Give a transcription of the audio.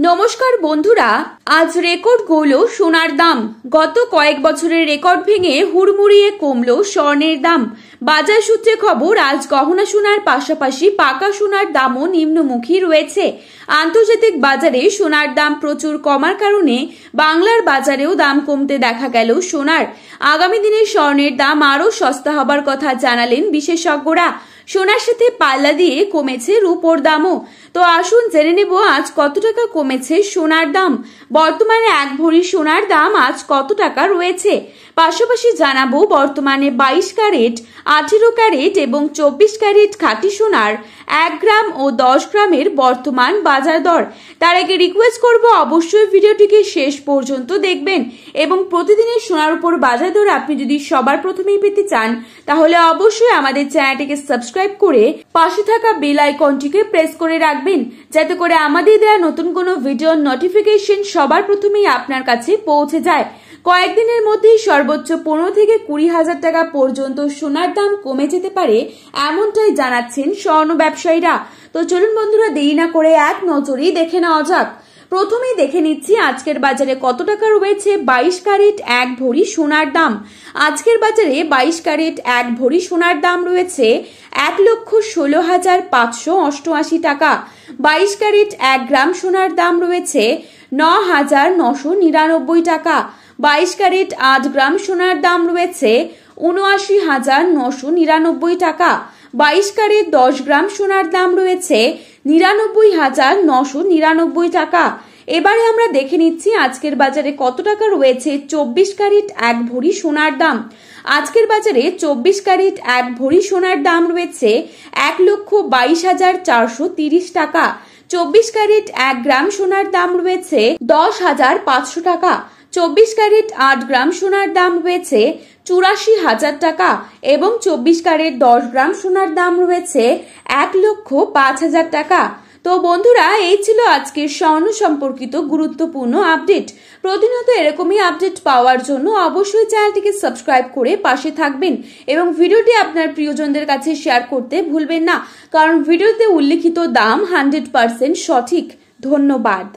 নমস্কার বন্ধুরা, আজ রেকর্ড গড়ল সোনার দাম। গত কয়েক বছরের রেকর্ড ভেঙে হুড়মুড়িয়ে কমলো স্বর্ণের দাম। বাজার সূত্রে খবর, আজ গহনা সোনার পাশাপাশি পাকা সোনার দামও নিম্নমুখী রয়েছে। আন্তর্জাতিক বাজারে সোনার দাম প্রচুর কমার কারণে বাংলার বাজারেও দাম কমতে দেখা গেল সোনার। আগামী দিনে স্বর্ণের দাম আরও সস্তা হবার কথা জানালেন বিশেষজ্ঞরা। সোনার সাথে পাল্লা দিয়ে কমেছে রূপোর দামও। তো আসুন জেনে নেব আজ কত টাকা কমেছে সোনার দাম। বর্তমানে এক ভরি সোনার দাম আজ কত টাকা রয়েছে, পাশাপাশি জানাবো বর্তমানে 22 ক্যারেট, 18 ক্যারেট এবং 24 ক্যারেট খাঁটি সোনার 1 গ্রাম ও 10 গ্রামের বর্তমান বাজার দর। তার আগে রিকোয়েস্ট করব অবশ্যই ভিডিওটিকে শেষ পর্যন্ত দেখবেন এবং প্রতিদিনের সোনার উপর বাজার দর আপনি যদি সবার প্রথমেই পেতে চান তাহলে অবশ্যই আমাদের চ্যানেলটিকে সাবস্ক্রাইব করে পাশে থাকা বেল আইকনটিকে প্রেস করে রাখবেন, যাতে করে আমাদের দেওয়া নতুন কোনো ভিডিওর নোটিফিকেশন সবার প্রথমেই আপনার কাছে পৌঁছে যায়। কয়েকদিনের মধ্যেই সর্বোচ্চ 15 থেকে 20 হাজার টাকা পর্যন্ত সোনার দাম কমে যেতে পারে, এমনটাই জানাচ্ছেন স্বর্ণ ব্যবসায়ীরা। তো চলুন বন্ধুরা, দেরি না করে এক নজরেই দেখে নেওয়া যাক। প্রথমেই দেখে নিচ্ছি আজকের বাজারে কত টাকা রয়েছে 22 ক্যারেট 1 ভরি সোনার দাম। আজকের বাজারে 22 ক্যারেট 1 ভরি সোনার দাম রয়েছে 1,16,588 টাকা। 22 ক্যারেট 1 গ্রাম সোনার দাম রয়েছে 9,999 টাকা। 22 ক্যারেট 8 গ্রাম সোনার দাম রয়েছে 79,999 টাকা। 22 ক্যারেট 10 গ্রাম সোনার দাম রয়েছে 99,999 টাকা। এবারে আমরা দেখে নিচ্ছি আজকের বাজারে কত টাকা রয়েছে 24 ক্যারেট 1 ভরি সোনার দাম। আজকের বাজারে 24 ক্যারেট 1 ভরি সোনার দাম রয়েছে 1,22,430 টাকা। 24 ক্যারেট 1 গ্রাম সোনার দাম রয়েছে 10,500 টাকা। 24 ক্যারেট 8 গ্রাম সোনার দাম রয়েছে 84,000 টাকা এবং 24 ক্যারেট 10 গ্রাম সোনার দাম রয়েছে 1,05,000 টাকা। তো বন্ধুরা, এই ছিল আজকের স্বর্ণ সম্পর্কিত গুরুত্বপূর্ণ আপডেট। প্রতিনিয়ত এরকমই আপডেট পাওয়ার জন্য অবশ্যই চ্যানেলটিকে সাবস্ক্রাইব করে পাশে থাকবেন এবং ভিডিওটি আপনার প্রিয়জনদের কাছে শেয়ার করতে ভুলবেন না, কারণ ভিডিওতে উল্লেখিত দাম 100% সঠিক। ধন্যবাদ।